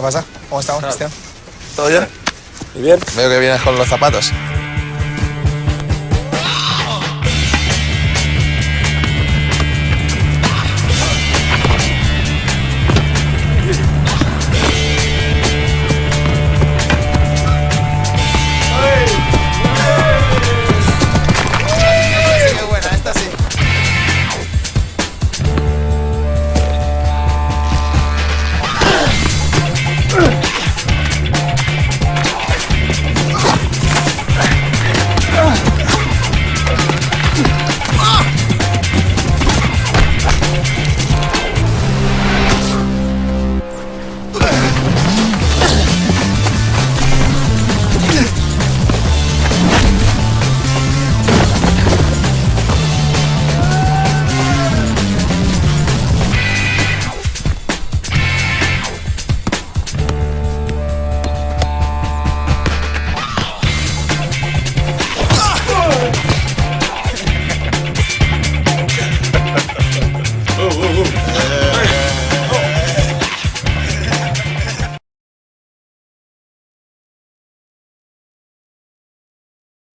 pasa? ¿Cómo estamos, Cristian? ¿Todo bien? ¿Y bien? Veo que vienes con los zapatos. Qué buena, esta sí.